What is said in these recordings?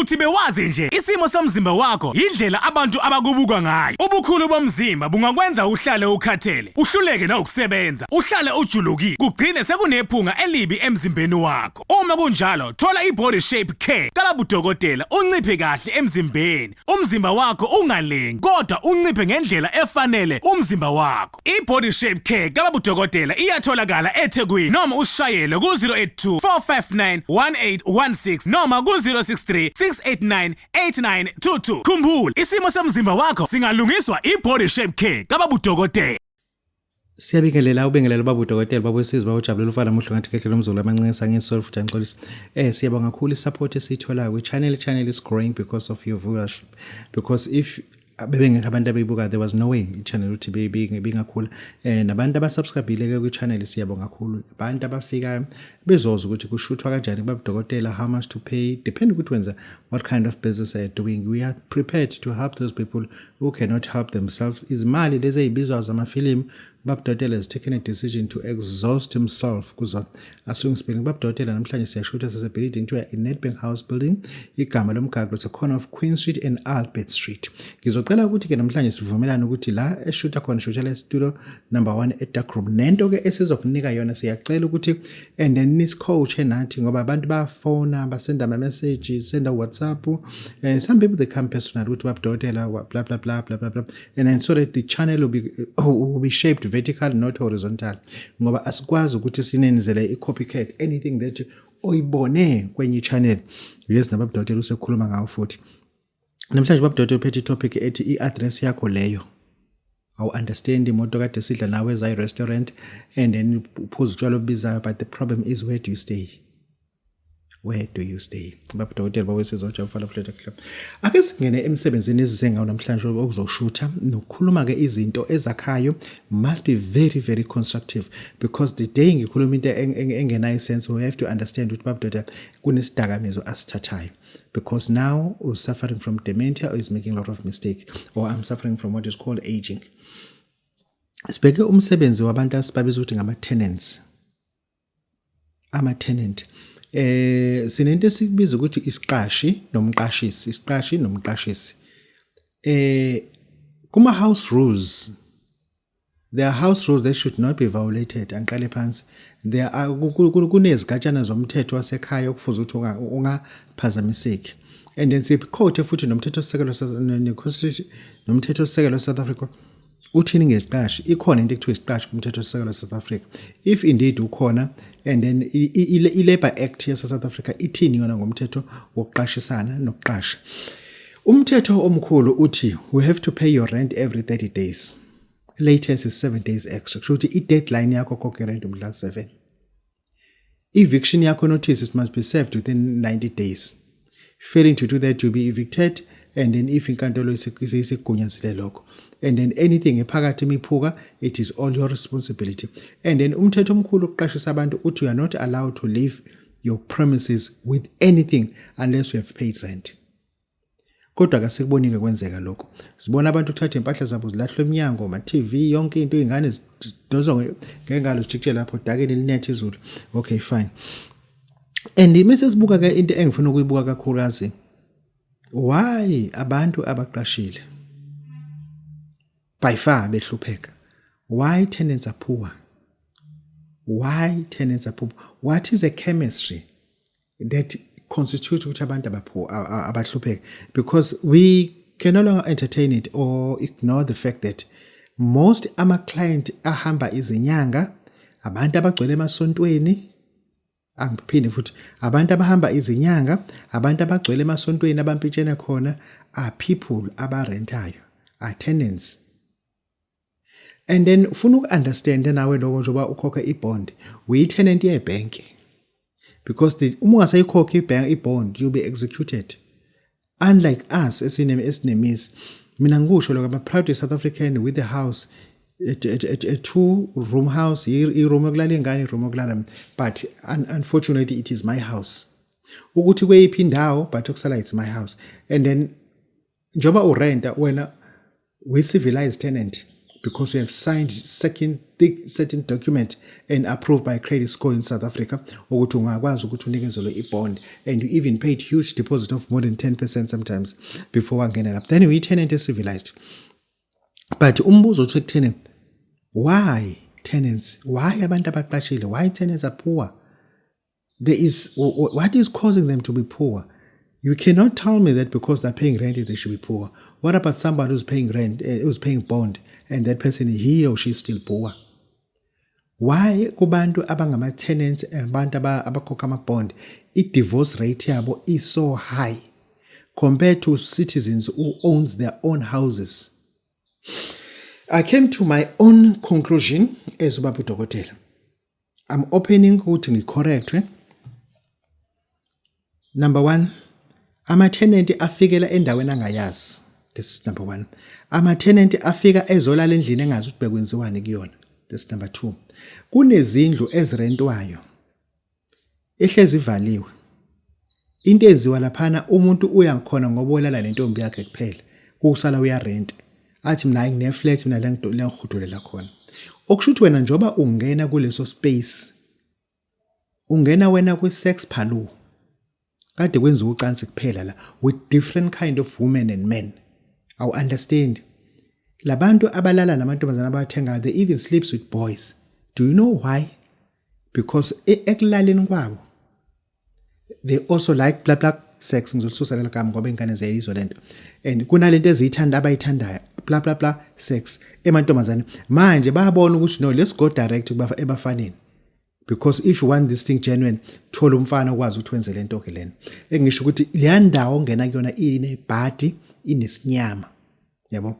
Uthi bewazi nje isimo somzimba wakho indlela abantu abakubuka ngayo. Ubukhulu bomzimba bungakwenza uhlale ukhathele, uhluleke na ukusebenza, uhlale ujuluki, kugcine sekunephunga elibi emzimbeni wakho. Uma kunjalo, thola i-body shape care kaBabu Dokotela unciphe kahle emzimbeni. Umzimba wakho ungalengi kodwa unciphe ngendlela efanele umzimba wakho. I-body shape care kaBabu Dokotela iyatholakala eThekwini noma ushayele ku-082 459 1816 noma ku-063 689 8922. Khumbula, isimo somzimba wakho singalungiswa i-body shape care kaBabu Dokotela. Siyabingelela ubengelela Babu Dokotela babusizwe bawujabulela ufana muhle ngathi kehle lomzulu amancisa ngesoul futhi anixolisa. Siyabonga kakhulu support esithola kwi channel is growing because of your viewership, because if bebengekho abantu abeyibuka there was no way i-channel uthi bingakhula. Nabantu abasubscribile ke kwi-channel siyabonga kakhulu. Abantu abafika bezoza ukuthi kushuthwa kanjani Babu Dokotela, how much to pay, depending ukuthi wenza what kind of business they are doing. We are prepared to help those people who cannot help themselves. Izimali lezi ezibizwa zamafilimu, Babu Dokotela has taken a decision to exhaust himself kuzona. Asilungu speaking, Babu Dokotela namhlanje siyashutha sisebhilidini kuthiwa i-Nedbank House Building, igama lomgaqo is a corner of Queen Street and Albert Street. Ngizocela ukuthi ke namhlanje sivumelane ukuthi la eshutha khona shutha studio number 1 eDark Room. Nento ke esizokunika yona siyacela ukuthi and then niscoach nathi ngoba abantu bafona basenda ama messages, senda WhatsApp, some people they come personal ukuthi Babu Dokotela blah blah blah blah blah, and then so that the channel will be shaped vertical not horizontal, ngoba asikwazi ukuthi sinenzele i-copycat anything that oyibone kwenye channel. Yes, Babu Dokotela usekhuluma ngawo futhi namhlanje. Babu Dokotela uphethe topic ethi i-address yakho leyo. Awu understand imoto kade sidla nawe eza restaurant and then uphuza utshwala obizayo, but the problem is where do you stay? Where do you stay? Babu Dokotela bawesizotsha ufala plate club. Ake singene emsebenzini esizengayo namhlanje okuzoshutha nokukhuluma ke izinto ezakhayo must be very very constructive, because the day ngikhuluma into engenayo sense we have to understand ukuthi Babu Dokotela kunesidakamizwa asithathayo, because now we're suffering from dementia or is making a lot of mistake, or I'm suffering from what is called aging. Sibheke umsebenzi wabantu asibabiza ukuthi ngama tenants. Ama tenant sinento esikubiza ukuthi isiqashi nomqashisi. Kuma house rules, there are house rules that should not be violated. Angiqale phansi, there are kunezigatshana zomthetho wasekhaya okufuza ukuthi ungaphazamiseki, and then siquote futhi nomthetho sisekelo nomthetho South Africa uthini ngeziqashi. Ikhona into ekuthiwa isiqashi kumthetho sisekelo South Africa, if indeed ukhona, and then i-Labor Act ya South Africa ithini yona ngomthetho wokuqashisana nokuqasha. Umthetho omkhulu uthi we have to pay your rent every 30 days, latest is 7 days extra. Kusho ukuthi i-deadline yakho khokhe rent umhla 7. Eviction yakho notice must be served within 90 days. Failing to do that, you'll be evicted, and then if inkantolo isigunyazile lokho, and then anything ephakathi imiphuka, it is all your responsibility. And then umthetho omkhulu ukuqashisa abantu uthi you are not allowed to leave your premises with anything unless you have paid rent. Kodwa kasekubonike kwenzeka lokho. Sibona abantu uthatha impahla zabo zilahlwe eminyango, ama TV, yonke into izingane zidozwa ngengalo zijikje lapho dakeni linethi izulu. Okay fine. And mase sibuka ke into engifuna ukuyibuka kakhulukazi, why abantu abaqashile by far behlupheka? Why tenants are poor? Why tenants are poor? What is the chemistry that constitutes ukuthi abantu abahlupheka? Because we can no longer entertain it or ignore the fact that most ama client ahamba izinyanga, abantu abagcwele emasontweni, angiphinde futhi abantu abahamba izinyanga, abantu abagcwele emasontweni abampitshena khona are people abarentayo, are tenants. And then ufuna uku-understand nawe lokho njengoba ukhokha i-bond, uyi-tenant yebhenki, because uma ungasayikhokha i-bond you'll be executed. Unlike us esinemisi, mina ngikusho lokho, I'm proud South African with the house, a 2-room house, i-room yokulala ingane, i-room yokulala, but unfortunately it is my house. Ukuthi kweyiphi indawo but okusala it's my house. And then njoba urenta wena we civilized tenant, because you have signed certain document and approved by credit score in South Africa, ukuthi ungakwazi ukuthi unikezele i-bond, and you even paid huge deposit of more than 10% sometimes before wangena lapho. Then uyi-tenant civilized. But umbuzo uthi kutheni, why tenants? Why abantu abaqashile? Why tenants are poor? What is causing them to be poor? You cannot tell me that because they're paying rent, they should be poor. What about somebody who's paying rent, who's paying bond, and that person, he or she is still poor? Why kubantu abangama tenants abantu abakhokha ama bond, i-divorce rate yabo is so high compared to citizens who owns their own houses? I came to my own conclusion as Babu Dokotela. I'm opening ukuthi ngicorrectwe. Number 1, ama-tenant afikela endaweni angayazi. This is number 1. Ama-tenant afika ezolala endlini engazi ukuthi bekwenziwani kuyona. This is number 2. Kunezindlu ezirentwayo ehlezi ivaliwe. Into eziwa laphana umuntu uyakhona ngoba olala nentombi yakhe kuphela. Kusala uyarent. Athi mina ngine-flat mina la ngihudulela khona. Okusho ukuthi wena njoba ungena kuleso space, ungena wena kwi-sex parlour. Kade kwenza ucansi kuphela la with different kind of women and men. I understand. Labantu abalala namantombazana abathenga, they even sleeps with boys. Do you know why? Because ekulaleni kwabo, they also like blah blah sex. Ngizosusa la kama ngoba ingane ziyizwa lento. And kunalento ezithanda abayithandayo blah blah blah sex emantombazana. Manje bayabona ukuthi no, let's go direct ebafaneni. Because if you want this thing genuine, thola umfana ukwazi ukuthi wenze lento ke lena. Engisho ukuthi le ndawo ongena kuyona inebhadi, inesinyama. Yabo.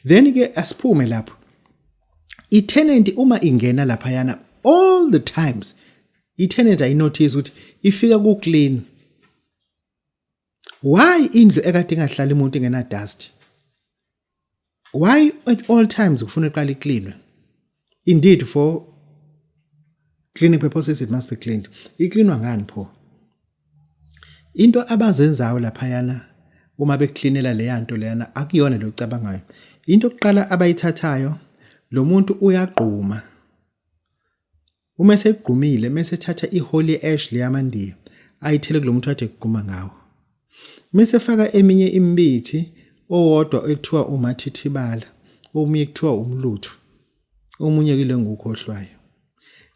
Then ke asiphume lapho. I-tenant uma ingena lapha yana all the times, i-tenant I notice ukuthi ifika ku clean. Why indlu ekade ingahlala umuntu ingena dust? Why at all times kufuna iqala icleanwe? Indeed, for cleaning purposes it must be cleaned. Icleanwa ngani pho? Into abazenzayo lapha yana uma becleanela le yanto leyana akuyona lo cabangayo. Into oqala abayithathayo, lo muntu uyagquma. Uma segqumile mase thatha i-holy ash leyamandiya ayithele kulo muntu ade kugquma ngawo. Mase faka eminye imithi owodwa ekuthiwa umathithibala, omunye ekuthiwa umlutho, omunye kile ngukhohlwayo.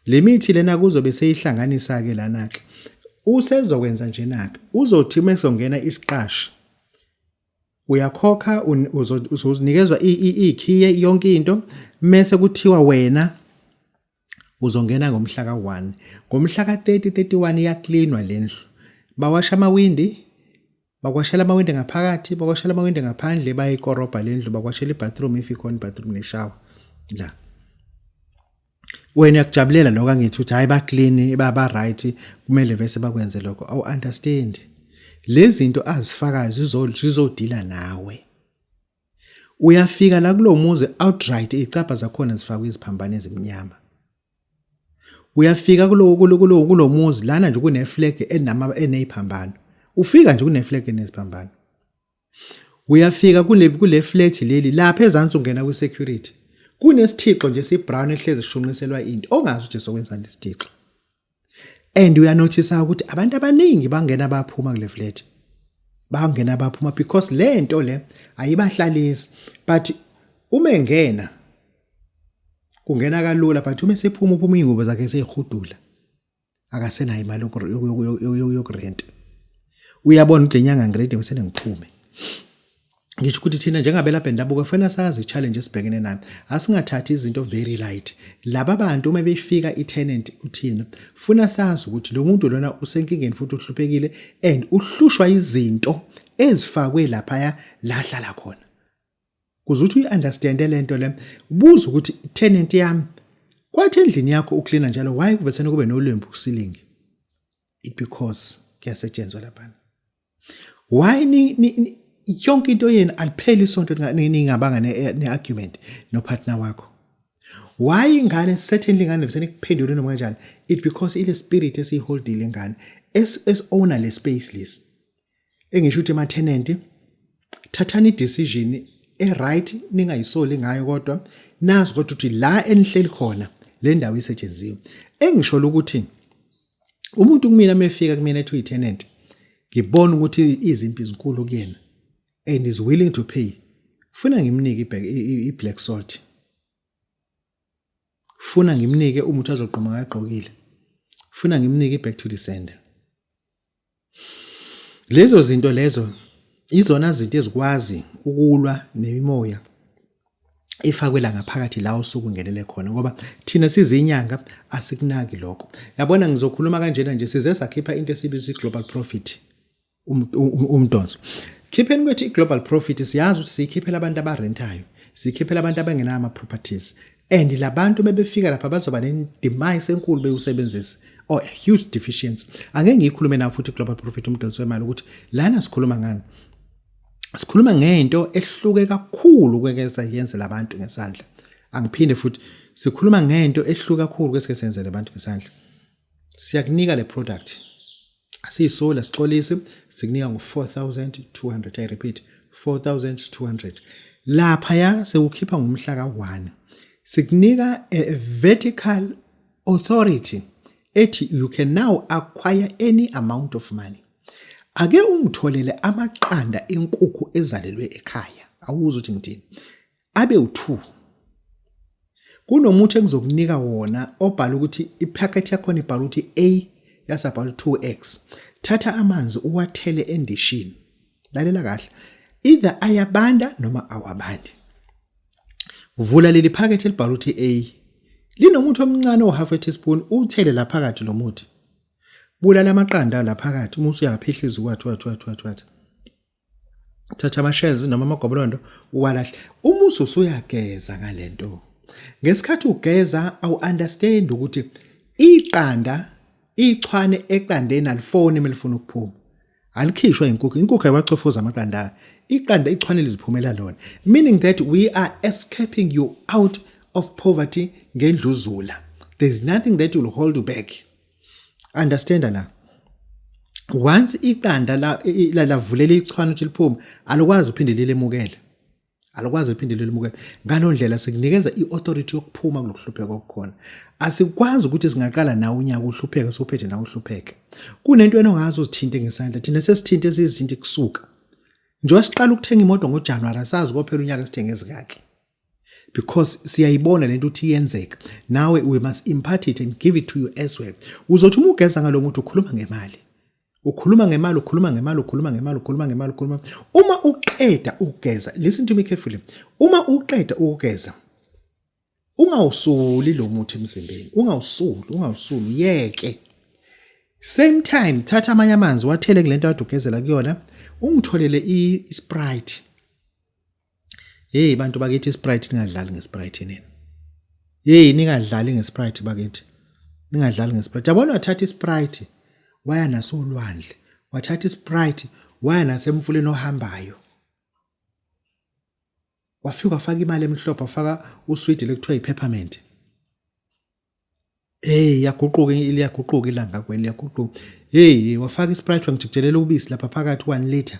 Le mithi lena kuzobe seyihlanganisa ke lana ke. Usezokwenza nje naka. Uzothi mesongena isiqashi. Uyakhokha uzonikezwa ikhiye yonke into mase kuthiwa wena uzongena ngomhla ka1. Ngomhla ka30 31 iyacleanwa lendlu. Bawasha amawindi, bakwashela amawindi ngaphakathi, bakwashela amawindi ngaphandle, bayikorobha lendlu, bakwashela ibathroom if ikhona ibathroom neshower. La. Wena yakujabulela lokho angithi uthi hayi ba clean baba right kumele bese bakwenze lokho. Awu understand. Lezi zinto azifakayo zizodila nawe. Uyafika la kulo muzi outright icapha zakhona zifakwe iziphambane ezimnyama. Uyafika kulo muzi lana nje kune flag eneziphambano. Ufika nje kune flag eneziphambano. Uyafika kule flat leli lapha ezantsi ungena kwi security. Kunesithixo nje sibrown ehlezi shunqiselwa into ongazi ukuthi sokwenza lesithixo. And we are noticing ukuthi abantu abaningi bangena baphuma kule flat. Bangena baphuma because lento le ayibahlalisi. But uma engena kungena kalula, but uma sephuma ingubo zakhe seyihudula. Akasenayo imali yokurent. Uyabona ukuthi lenyanga ngiready bese ngiphume. Ngisho ukuthi thina njengabela bendabuko kufanele sazi challenge esibhekene nayo. Asingathathi izinto very light. Laba bantu uma befika i-tenant uthina, funa sazi ukuthi lo muntu lona usenkingeni futhi uhluphekile and uhlushwa izinto ezifakwe lapha la hlala khona. Kuze uthi uyi-understand lento le, ubuza ukuthi tenant yami kwathi endlini yakho ucleana njalo why kuvethena kube nolembu ceiling? It because kuyasetshenzwa lapha. Why yonke into yena alipheli isonto ningabanga ne-argument no-partner wakho? Why ingane certainly ingane vese nikuphendule noma kanjani? It because ile spirit esiholdile ingane owner le space lesi. Engisho ukuthi ama-tenant thathani i-decision right ningayisoli ngayo kodwa nazi kodwa ukuthi la enihleli khona le ndawo isetshenzisiwe engisho ukuthi umuntu kumina mefika kumina ethi uyitenant ngibona ukuthi izimpi izinkulu kuyena and is willing to pay funa ngimnike i-black salt funa ngimnike umuthi azoqhuma ngaqhokile funa ngimnike back to the sender lezo zinto lezo izona zinto ezikwazi ukulwa nemimoya ifakwela ngaphakathi la usuku ngenele khona ngoba thina sizinyanga asikunaki lokho yabona ngizokhuluma kanjena nje size sakhipha into esibiza global profit umdonso khipheni kwethi global profit siyazi ukuthi sikhiphela abantu abarentayo sikhiphela abantu abangenama ama properties and labantu bebefika lapha bazoba ne-demise enkulu beyusebenzisa or a huge deficiency angeke ngiyikhulume nawo futhi global profit umdonso wemali ukuthi lana sikhuluma ngani sikhuluma ngento ehluke kakhulu kwekesa yenze labantu ngesandla angiphinde futhi sikhuluma ngento ehluka kakhulu kwesike senze labantu ngesandla siyakunika le product asiyisola sixolise sikunika ngo-4200 I repeat 4200 lapha ya sekukhipha ngomhla ka1 sikunika a vertical authority ethi you can now acquire any amount of money ake ungitholele amaqanda enkukhu ezalelwe ekhaya awuza uthi ngithini abe u2 kunomuthi engizokunika wona obhala ukuthi ipacket yakho ibhala ukuthi A yasabhala 2x thatha amanzi uwathele endishini lalela kahle either ayabanda noma awabandi vula leli packet elibhala ukuthi A linomuthi omncane o half a teaspoon uthele la phakathi lo muthi bulala amaqanda la phakathi uma usuyaphihliza wathi thatha ama shells noma amagobolondo uwalahle uma usuyageza ngalento ngesikhathi ugeza awu understand ukuthi iqanda ichwane eqandeni alifoni melifuna ukuphuma alikhishwa inkukhu abacofoza amaqanda iqanda ichwane liziphumela lona meaning that we are escaping you out of poverty ngendluzula there's nothing that will hold you back understand na once iqanda la vulela ichwane ukuthi liphuma alukwazi uphinde lilemukele ngalondlela sikunikeza iauthority yokuphuma kulokuhlupheka okukhona asikwazi ukuthi singaqala nawe unyaka uhlupheka sophethe nawe uhlupheke kunento enongazi uzithinte ngesandla thina sesithinte esizinto kusuka njengoba siqala ukuthenga imoto ngoJanuary asazi kophela unyaka sithenge ezikakhe because siyayibona lento ukuthi iyenzeka nawe we must impart it and give it to you as well uzothi uma ugeza ngalomuntu ukhuluma ngemali uma uqeda ukugeza listen to me carefully uma uqeda ukugeza ungawusuli lo muthi emzimbeni ungawusuli yeke same time thatha amanye amanzi wathele kulento kade ugezela kuyona ungitholele iSprite hey bantu bakithi iSprite ningadlali ngeSprite nini ningadlali ngeSprite bakithi ningadlali ngeSprite yabona wathatha iSprite waya nasolwandle wathatha iSprite waya nasemfuleni ohambayo wafika wafaka imali emhlophe wafaka usweet lekuthiwa iPeppermint yaguquka ilanga kweli yaguquka wafaka iSprite wangijijelela ubisi lapha phakathi 1 liter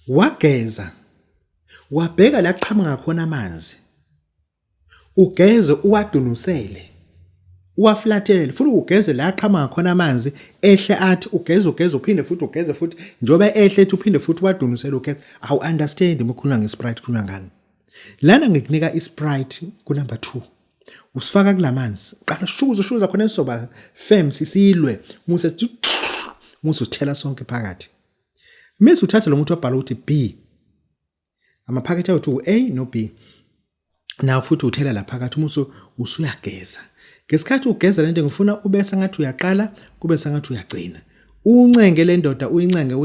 wageza wabheka la qhamuka khona amanzi ugeze uwadunusele uwaflatele futhi ugeze la qhamuka khona amanzi ehle athi ugeze uphinde futhi ugeze futhi njoba ehle ethi uphinde futhi wadunusele ugeze awu understand ukukhuluma ngeSprite khuluma ngani lana ngikunika iSprite ku number 2 usifaka kulamanzi qala shuza khona sizoba firm sisilwe musa uthela sonke phakathi mase uthatha lo muthi wabhala ukuthi B amaphakethe awu A no B naw futhi uthela la phakathi musu usuyageza ngesikhathi ugeza lento ngifuna ubese ngathi uyaqala kube sengathi uyagcina uncenge le ndoda uyincenge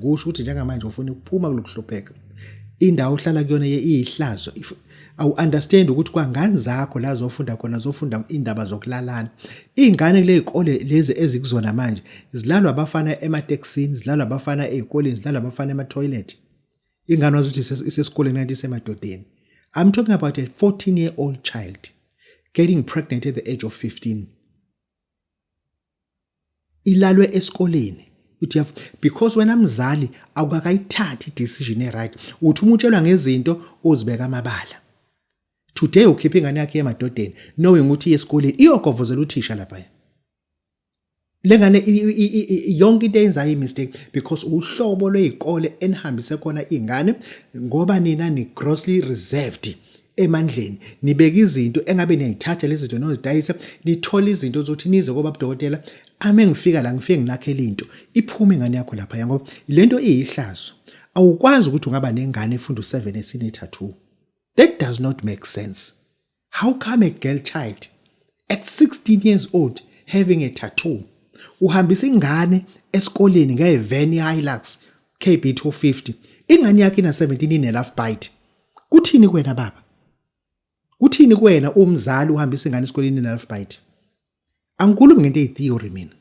usho ukuthi njengamanje ufuna ukuphuma kulokuhlupheka indawo ohlala kuyona iyihlazo awu understand ukuthi kwangani zakho la zofunda khona zofunda indaba zokulalana izingane kule izikole lezi ezikuzona manje zilalwa abafana emateksini zilalwa abafana ezikoleni zilalwa abafana ema-toilet ingane wazi ukuthi isesikoleni kanti isemadodeni I'm talking about a 14-year-old child getting pregnant at the age of 15 ilalwe esikoleni because wena mzali awukakayithathi decision right uthi uma utshelwa ngezinto uzibeka amabala today ukhipha ingane yakhe emadodeni knowing ukuthi esikoleni iyogovozela uthisha lapha lengane yonke into eyenza mistake because uhlobo lwezikole enihambise khona izingane ngoba nina ni grossly reserved emandleni nibeka izinto engabe niyayithatha lezi zinto nozidayisa nithola izinto zokuthi nize ngoba Dokotela ame ngifika la ngifike nginakhela into iphume ingane yakho lapha ngoba lento iyihlazo awukwazi ukuthi ungaba nengane efunda u7 esine tattoo that does not make sense how come a girl child at 16 years old having a tattoo uhambisa ingane esikoleni ngevan Hilux KB 250 ingane yakhe ina 17 ine love bite kuthini kwena baba kuthini kwena umzali uhambisa ingane esikoleni ina love bite angikhulumi ngento ezitheory mina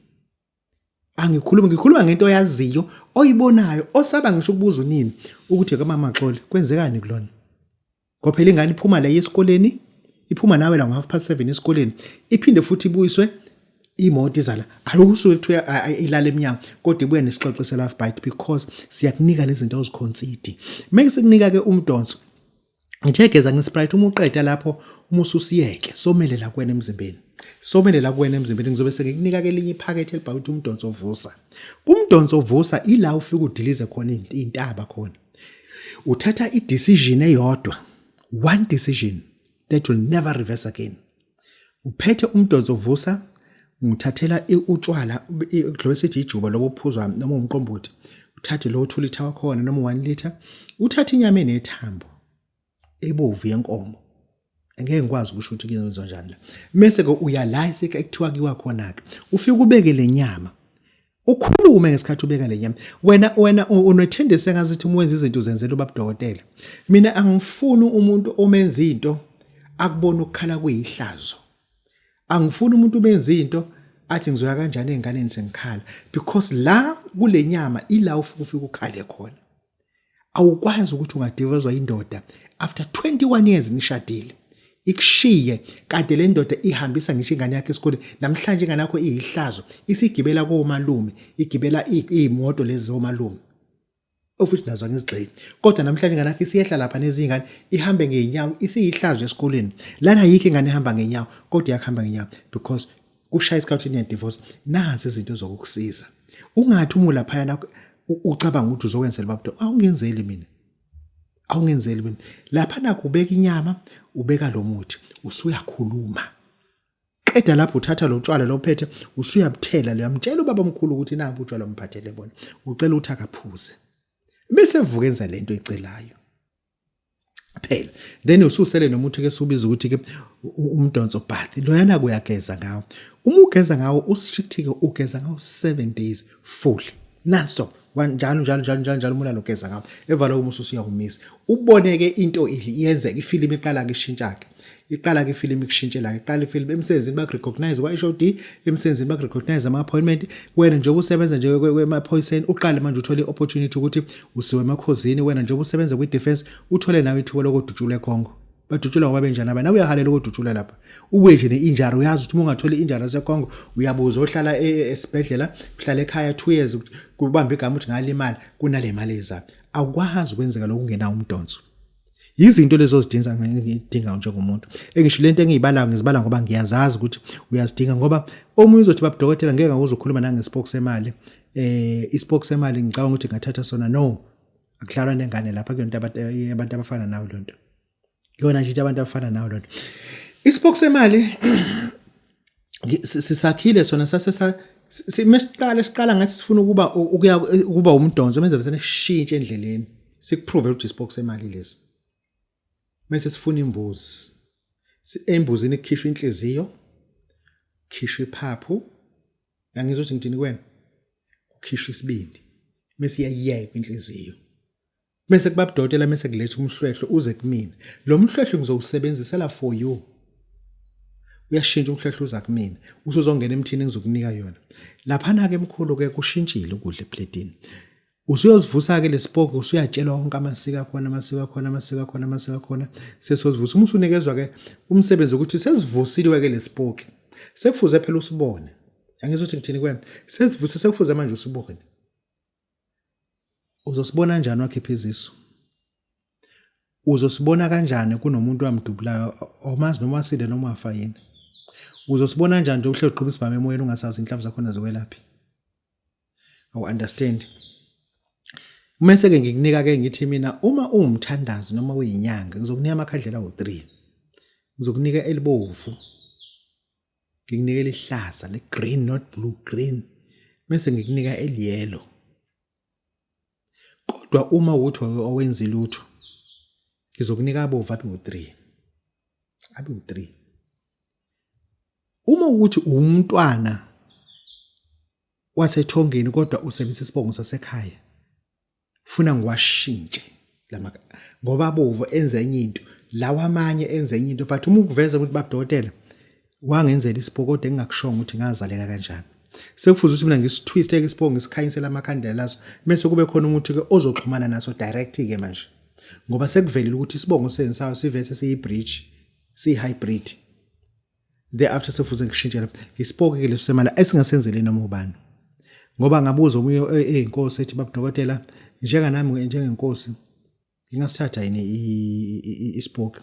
ngikhuluma ngento oyaziyo oyibonayo osaba ngisho ukubuza unini ukuthi kamama Maxole kwenzekani kulona ngoba phela ingane iphuma la esikoleni iphuma nawe la ngo7:30 esikoleni iphinde futhi ibuyiswe imoto izala akusuke kuthiwa ilala eminyango kodwa ibuye nesixoxo se love bite because siyakunika lezi zinto oziconsider mase sekunika ke umdonso ngithegeza ngesprite uma uqeda lapho uma ususiyeke somelela kuwena emzimbeni ngizobe sengikunika ke linye iphakethe elibhawu ukuthi umdonso ovusa kumdonso ovusa ila ufika udilize khona intaba khona uthatha idecision eyodwa one decision that will never reverse again uphethe umdonso ovusa ngithathela utshwala nglobe sithi ijuba lobo phuzwa noma umqombothi uthathe lo 2 liter wakhona noma 1 liter uthathe inyama enethambo ebovu yenkomo angeke ngikwazi ukusho ukuthi kuyenziwa njani la mase ke uyala ekuthiwa kiwa khona ke ufika ubeke lenyama ukhulume ngesikhathi ubeka lenyama wena unotendency engazithi umwenza izinto uzenzela uBaba Dokotela mina angifuni umuntu omenza into akubona ukukhala kuyihlazo angifuni umuntu ubenza into athi ngizoya kanjani enganeni sengikhala because la kule nyama ila ufika ukhale khona awukwazi ukuthi ungadivorcewa indoda after 21 years nishadile ikushiye kade le ndoda ihambisa ngisho ingane yakhe esikoleni namhlanje ingane yakho iyihlazo isigibela komalume igibela izimoto lezi zomalume ofuthi nazo ngizigxeki kodwa namhlanje ingane yakhe isiyehla lapha nezingane ihambe ngeenyawo isiyihlazo esikoleni lana yikho ingane ihamba ngeenyawo kodwa yakhamba ngeenyawo because kushaya isikhathi ne divorce nazi izinto zokukusiza ungathi umula phayana ucabanga ukuthi uzokwenzela babdo awungenzeli mina lapha nakho ubeka inyama ubeka lo muthi usuyakhuluma qeda lapho uthatha lo tshwala lo phethe usuyabuthela lo yamtshela ubaba omkhulu ukuthi nabu utshwala umphathele bona ucela ukuthi akaphuze bese vukenza lento ecelayo phela then ususele nomuthi ke subiza ukuthi ke umdonso bath lo yana kuyageza ngawo uma ugeza ngawo ustrict ke ugeza ngawo 7 days full non-stop njalo umula logeza ngawo evalo umusu usuyakumisa uboneke into iyenzeka ifilimu iqala ke ishintshake iqala ke ifilimu ikushintshela iqala ifilimu emsebenzini ba recognize kwa HOD emsebenzini ba recognize ama appointment wena njengoba usebenza nje kwemaphoyiseni uqala manje uthole opportunity ukuthi usiwe emakhosini wena njengoba usebenza kwi defense uthole nawe ithuba lokudutshula eKongo badutshula ngoba benjani abantu nawe uyahalela ukudutshula lapha ubuye nje neinjari uyazi ukuthi uma ungatholi injari yaseKongo uyabuza ohlala esibhedlela uhlala ekhaya 2 years kubamba igama ukuthi ngalimali kunale mali ezayo awukwazi ukwenzeka lokho ungenawo umdonso izinto lezo ngidinga njengomuntu engisho lento ngizibala ngoba ngiyazazi ukuthi uyazidinga ngoba omunye uzothi Babu Dokotela ngeke uzokhuluma nangespoke semali ispoke semali ngicabanga ukuthi ngathatha sona no akudlalwa nengane lapha kuyonto abantu abafana nawe lonto yona nje abantu abafana nawe lonto ispoke semali sisakhile sona siqala ngathi sifuna ukuba umdonso menze bese sishintshe endleleni sikuprove ukuthi ispoke semali lesi mase sifuna imbuzi embuzini kukhishwa inhliziyo kukhishwa iphaphu yangizothi ngidini kwena kukhishwa isibindi mase iyayeka inhliziyo mase kuBaba Dokotela mase kuletha umhlwehlwe uze kumina lo mhlwehlwe ngizowusebenzisela for you uyashintsha umhlwehlwe uza kumina usuzongena emthini engizokunika yona lapha ke emkhulu ke kushintshile ukudla eplatini usuyozivusa ke lesipoke usuyatshelwa wonke amasiko khona sesizozivusa uma usunikezwa ke umsebenzi ukuthi sesivusiliwe ke lesipoke sekufuze phela usibone angizothi ngithini kwena sesivuse sekufuze manje usibone uzosibona kanjani wakhipha izisu? Uzosibona kanjani kunomuntu wamdubulayo omazi noma wasile noma wafa yini? Uzosibona kanjani nje uhlelo uqhubisa isibhamu emoyeni ungasazi inhlavu zakhona zokwelaphi? Awu understand. Mase ke ngikunika ke ngithi mina uma uwumthandazi noma uyinyanga ngizokunika amakhandlela awu3. Ngizokunika elibovu. Ngikunika elihlaza le green not blue green. Mase ngikunika eliyellow. Kodwa uma uthi owenza ilutho ngizokunika abovu abe3. Abe3. Uma ukuthi umntwana wasethongeni kodwa usebenzisa isibongo sasekhaya ufuna ngiwashintshe ngoba abovu enza enye into lawa amanye enza enye into but uma ukuveza ukuthi Babu Dokotela wangenzela isibhokodo engingakushonga ukuthi ngazaleka kanjani sekufuze ukuthi mina ngisitwiste ke isibongo ngisikhanyisela amakhandlela lazo bese kube khona umuntu ke ozoxhumana naso direct ke manje ngoba sekuvelile ukuthi isibongo sensayo sivese siyibridge siyihybrid thereafter sefuze ngishintshela isibhoke ke leso semali esingasenzele noma ubani ngoba ngabuza omunye inkosi ethi Babu Dokotela njenga nami njengenkosi ngingasithatha yini isibhoke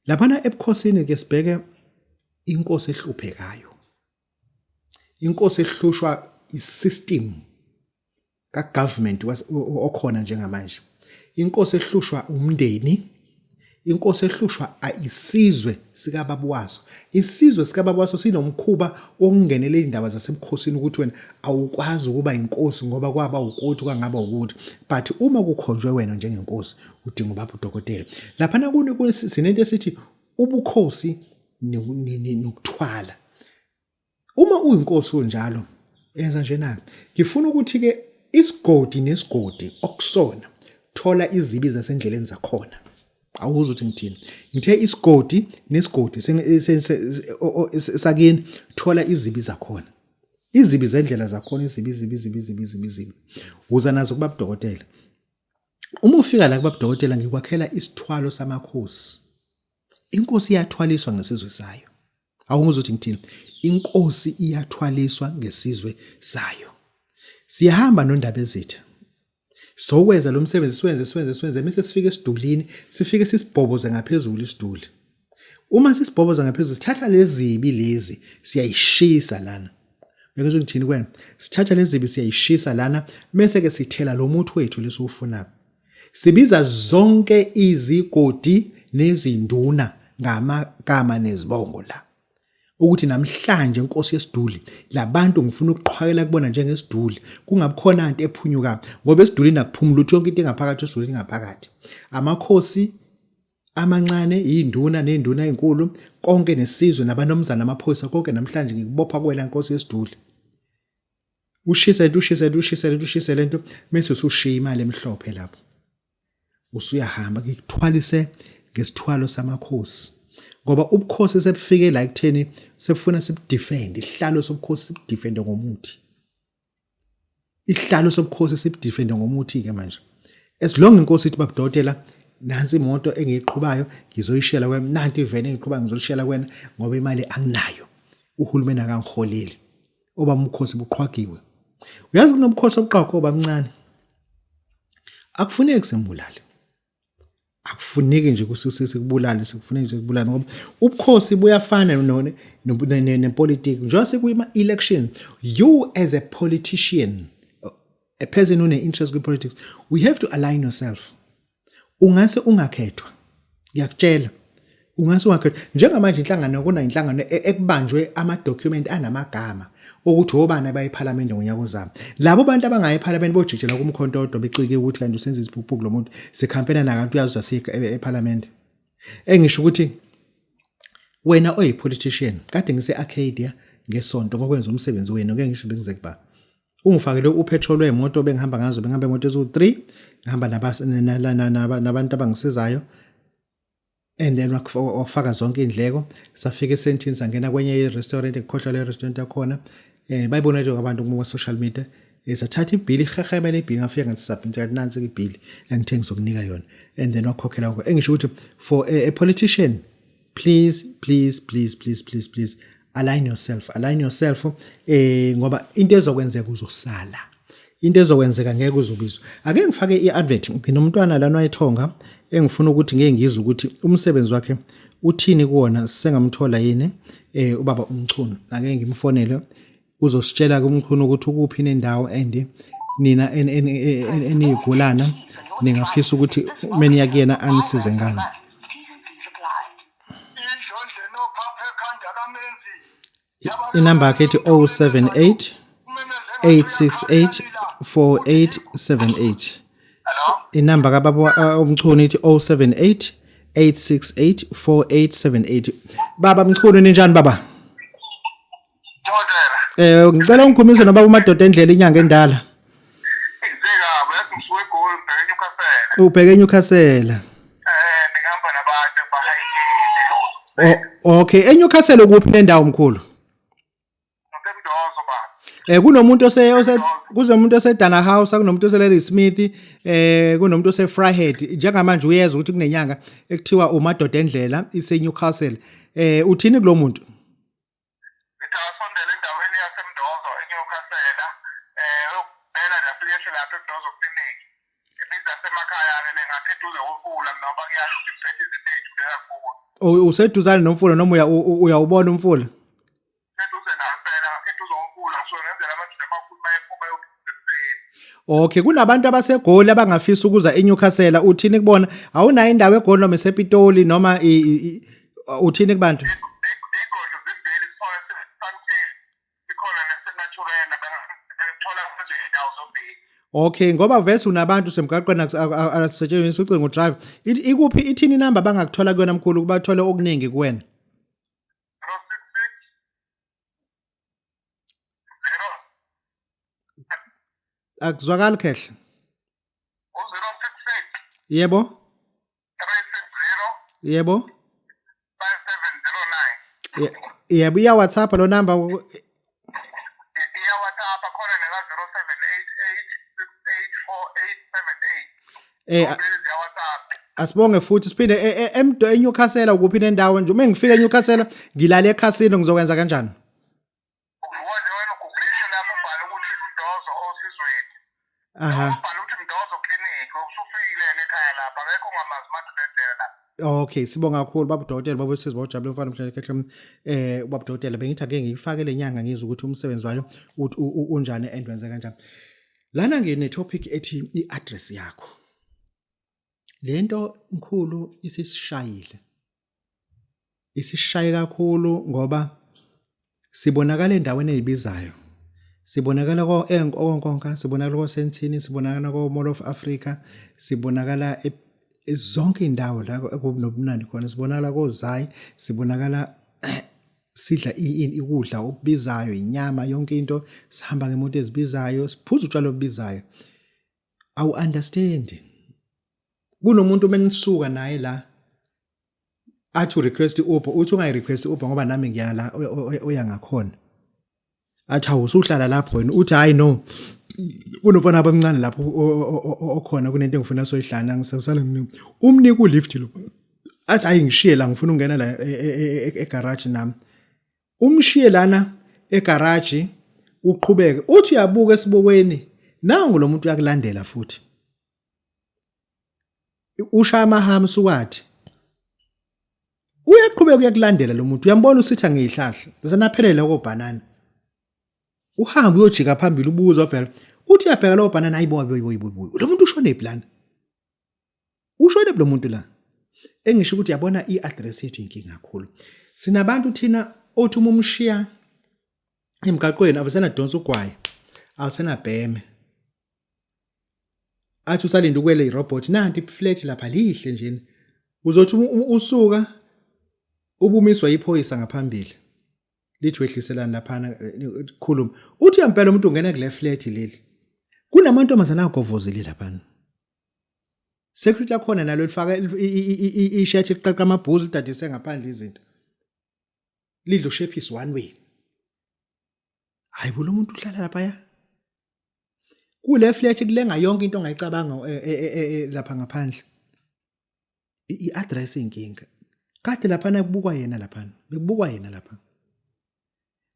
laphana ebukhosini ke sibheke inkosi ehluphekayo inkosi ehlushwa isystem ka government okhona njengamanje inkosi ehlushwa umndeni inkosi ehlushwa isizwe sika baba waso isizwe sika baba waso sinomkhuba okungenela indaba zasebukhosini ukuthi wena awukwazi ukuba inkosi ngoba kwaba ukuthi kwangaba ukuthi but uma kukhonjwe wena njengenkosi udinga Babu Dokotela lapha nakune sinento esithi ubukhosi nokuthwala uma uyinkosi onjalo yenza nje na ngifuna ukuthi ke isigodi nesigodi okusona thola izibi zasendleleni zakhona awuza ukuthi ngithini ngithe isigodi nesigodi sakini thola izibi zakhona izibi zendlela zakhona izibi uza nazo kuBabu Dokotela uma ufika la kuBabu Dokotela ngikwakhela isithwalo samakhosi inkosi iyathwaliswa ngesizwe sayo awunguza ukuthi ngithini inkosi iyathwaliswa ngesizwe sayo siyahamba nondaba ezitha sokwenza lo msebenzi siwenze bese sifike esidulini sifike sisibhoboze ngaphezulu isiduli uma sisibhoboza ngaphezulu sithatha lezibi lezi siyayishisa lana ngeke ngithini kwena sithatha lezibi siyayishisa lana bese ke sithela lo muthi wethu lesufuna sibiza zonke izigodi nezinduna ngamagama nezibongo la ukuthi namhlanje inkosi yesiduli labantu ngifuna ukuqhwayela kubona njengesiduli kungabikhona into ephunyuka ngoba esidulini akuphumula ukuthi yonke into engaphakathi esidulini ngaphakathi amakhosi amancane induna nenduna ezinkulu konke nesizwe nabanomzana amaphoyisa konke namhlanje ngikubopha kwena inkosi yesiduli ushisa lento bese usushiya imali emhlophe lapho usuyahamba ngikuthwalise ngesithwalo samakhosi ngoba ubukhosi sebufike la ekutheni sebufuna sibudefend isihlalo sobukhosi sibudefend ngomuthi isihlalo sobukhosi sibudefend ngomuthi ke manje as long inkosi ithi Babu Dokotela nansi imoto engiyiqhubayo ngizoyishela kwena nanti ivene engiqhuba ngizoshela kwena ngoba imali anginayo uhulumeni akangiholeli oba umkhosi buqhwagiwe uyazi kunobukhosi obuqhaqho obamncane akufuneki sembulale akufuneki nje kusisise kubulala sikufuneki nje kubulala ngoba ubukhosi buyafana nepolitiki njengoba sekuyima election you as a politician a person one interest in politics we have to align yourself ungase ungakhethwa ngiyakutshela ungase ungakhethwa njengamanje inhlangano kuna inhlangano ekubanjwe ama document anamagama ukuthi obani bayiParliament ngonyaka ozayo labo bantu abangayiParliament bojijela kumkhontodo becike ukuthi kanti usenza isiphuphu kulomuntu sekhampena nakantu uyazwa eParliament engisho ukuthi wena oyipolitician kade ngise Arcadia ngesonto ngokwenza umsebenzi wenu ngeke ngisho bengize kuba ungifakele upetrol wemoto bengihamba ngazo bengihamba imoto ezu3 ngihamba nabantu abangisizayo and then wafaka zonke indleko safika esentini sangena kwenye irestaurant ngikhohlwa le restaurant yakhona bayibona nje abantu kuma social media sathatha ibhili ihehebe lebhili ngafika ngathi submit nansi ibhili engithe ngizokunika yona and then wakhokhela konke engisho ukuthi for a politician please align yourself ngoba into ezokwenzeka uzosala into ezokwenzeka ngeke uzubizwa. Ake ngifake i-advert nginomntwana lana wayethonga engifuna ukuthi ngeke ngizwe ukuthi umsebenzi wakhe uthini kuwona sengamthola yini ubaba umchunu. Ake ngimfonele uzositshela ke umchunu ukuthi ukuphi nendawo and nina eniyigulana ningafisa ukuthi meni yakuyena anisize ngani. Inamba yakhe ethi 078 868 4878. Inamba kababa umchunu ithi 078 868 4878. Baba Mchunu ninjani baba? Ngicela ungikhulumise nobaba uMadoda endlela inyanga endala. Ubheke eNewcastle. Ngihamba nabantu Okay, eNewcastle kuphi nendawo mkhulu? Ngisemdozo ba. Kunomuntu kuzomuntu osedana House, kunomuntu oseLady Smith, kunomuntu oseFryhead. Njengamanje uyeza ukuthi kunenyanga ekuthiwa uMadoda endlela iseNewcastle. Uthini kulo muntu? Ngithasondela endaweni yasemdozo eNewcastle. Ubhela nafike lapha eMdozo clinic. Ibiza semakhaya ke ngathi eduze uMfula noma kuyasho ukuthi izinto kakhulu. Useduzane nomfula noma uyawubona umfula? Eduze nampela eduze uMfula so ngenzela abantu amakhulu bayephuma yokusebenzisa. Okay, kunabantu abasegoli abangafisa ukuza eNewcastle. Uthini kubona? Awunayo indawo eGoli noma eSepitoli noma uthini kubantu? Igodlo zimbili ikhona nesenatural bangathola ukuthi indawo zombili. Okay, ngoba vese unabantu semgaqweni akusetshenziswa ucingo drive. Ikuphi ithini number bangakuthola kuyona mkhulu kubathole okuningi kuwena? 066 Akuzwakali kahle. 066 Yebo? 360 Yebo? 5709. Yebo iya WhatsApp lo number Iya WhatsApp khona neka 0788684878. eh Ya WhatsApp. asibonge futhi siphinde eNewcastle ukuphi nendawo nje uma ngifika eNewcastle ngilala eCasino ngizokwenza kanjani? Uwona wena uGoogle lapho ubhala ukuthi Mdozo osizweni. Aha. Ubhala ukuthi Mdozo clinic usufikile ekhaya lapha akekho ngamazi Madoda endlela lapha. Okay, sibonga kakhulu Babu Dokotela baba wesizwe bawujabule mfana mhlanje kehle Babu Dokotela bengithi ake ngifake lenyanga ngizwe ukuthi umsebenzi wayo unjani and wenze kanjani. Lana ngine topic ethi iaddress yakho. Lento mkhulu isishayile. Isishaye kakhulu ngoba sibonakala endaweni ezibizayo. Sibonakala ko-Enkonkonka, sibonakala ko-Sentini, sibonakala ko-Mall of Africa, sibonakala zonke indawo la ekubunobunandi khona, sibonakala koZai, sibonakala sidla ikudla okubizayo, inyama, yonke into, sihamba ngemoto ezibizayo, siphuza utshwala obubizayo. Awu understand. Kunomuntu menisuka naye la athi request Uber, uthi ungayi request Uber ngoba nami ngiya la oya ngakhona. Athi awusuhlala lapho wena uthi hayi no kunofana abamncane lapho okhona kunento engifuna soyihlana ngisasala umnika ulift lo athi hayi ngishiye la ngifuna ungena la egarage nami umshiye lana egarage uqhubeke uthi uyabuka esibokweni nangu lo muntu uyakulandela futhi ushaya amahamba sukwathi uyaqhubeka uyakulandela lo muntu uyambona usitha ngezihlahla zasanaphelela kobanana uhamba uyojika phambili ubuza phela uthi uyabheka lo banana ayibo lo muntu ushone plan ushone lo muntu la engisho ukuthi yabona iaddress yethu inkinga kakhulu sinabantu thina othi umshiya emgaqweni avusena donsa ugwayi awusena bheme athi usalinda ukwele irobot nanti iflat lapha lihle nje uzothi usuka ubumiswa yiphoyisa ngaphambili lithi wehliselana laphana khuluma uthi yampela umuntu ungena kule flat leli kunamantombazana agovozile laphana security lakhona nalo lifaka ishirt eqaqa amabhuzu lidadise ngaphandle izinto lidlo shepis one way hayi lo muntu uhlala lapha ya kule flat kulenga yonke into ongayicabanga lapha ngaphandle iaddress inkinga kade laphana kubukwa yena laphana bekubukwa yena lapha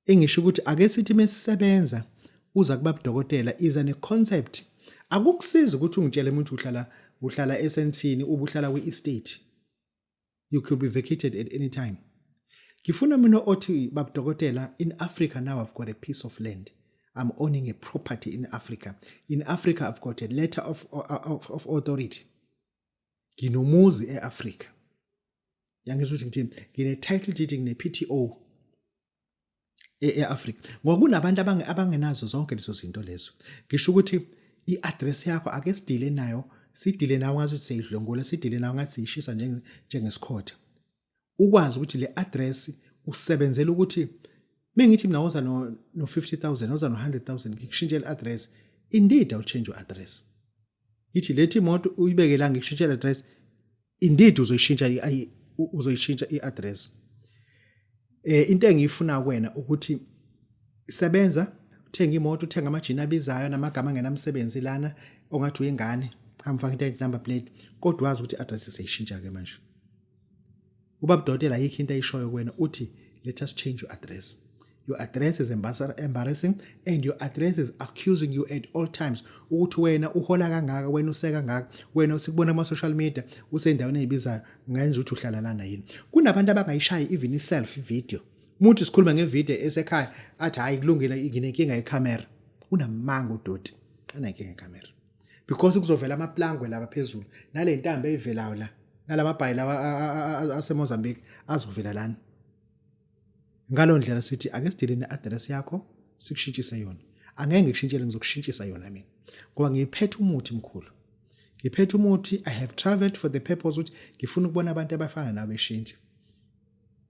engisho ukuthi ake sithi mesisebenza uza kuBabu Dokotela iza ne-concept. Akukusiza ukuthi ungitshele umuntu uhlala eSenthini ubuhlala kwi-estate. You could be vacated at any time. Ngifuna mina othi Babu Dokotela, in Africa now I've got a piece of land. I'm owning a property in Africa. In Africa I've got a letter of authority. Nginomuzi eAfrica. Yangizwe ukuthi ngithini? Ngine-title deed ngine-PTO eAfrica. Ngoba kunabantu abangenazo zonke lezo zinto lezo. Ngisho ukuthi i-address yakho ake sidile nayo, sidile nayo ngathi siyidlongole, sidile nayo ngathi siyishisa njengesikhotha. Ukwazi ukuthi le address usebenzela ukuthi mengithi mina woza no 50,000 woza no 100,000 ngikushintshela address, indeed I'll change your address. Ithi lethi imoto uyibeke la ngikushintshela address, indeed uzoyishintsha i-address. Into engiyifuna kuwena ukuthi sebenza, uthenga imoto, uthenga amajini abizayo namagama angenamsebenzi lana ongathi uyingane, hamfaka into number plate, kodwa wazi ukuthi i-address seyishintsha ke manje. UBabu Dokotela yikho into ayishoyo kuwena uthi let us change your address. Your address is embarrassing and your address is accusing you at all times ukuthi wena uhola kangaka, wena useka kangaka, wena usikubona ama social media usendaweni ezibizayo ngenza ukuthi uhlala lana yini. Kunabantu abangayishayi even i-selfie video. Umuntu sikhuluma ngevideo esekhaya athi hayi kulungile nginenkinga yecamera. Unamanga udoti anenkinga yecamera. Because kuzovela amaplangwe laba phezulu nale ntambo eyivelayo la nalamabhayi lawa aseMozambique azovela lana. Ngalo ndlela sithi ake sidile ne-address yakho sikushintshise yona. Angeke ngikushintshele ngizokushintshisa yona mina. Ngoba ngiphethe umuthi mkhulu. Ngiphethe umuthi, I have traveled for the purpose ukuthi ngifuna ukubona abantu abafana nawe beshintshe.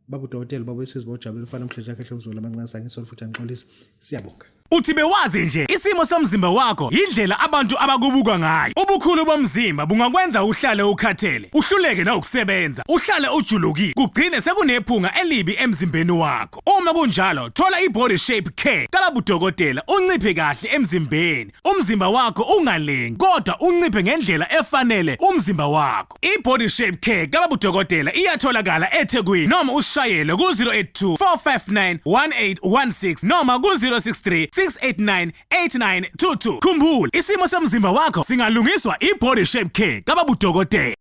Babu Dokotela babo sesibojabula ufana umhleja kahle umzulu amancane sangisolo futhi angixolisa. Siyabonga. Uthi bewazi nje isimo somzimba wakho indlela abantu abakubuka ngayo. Ubukhulu bomzimba bungakwenza uhlale ukhathele, uhluleke na ukusebenza, uhlale ujulukile, kugcine sekunephunga elibi emzimbeni wakho. Uma kunjalo, thola i-body shape care kaBabu Dokotela unciphe kahle emzimbeni. Umzimba wakho ungalengi, kodwa unciphe ngendlela efanele umzimba wakho. I-body shape care kaBabu Dokotela iyatholakala eThekwini noma ushayele ku-082 459 1816 noma ku-063 689 8922. Khumbula, isimo somzimba wakho singalungiswa i-body shape care kaBabu Dokotela.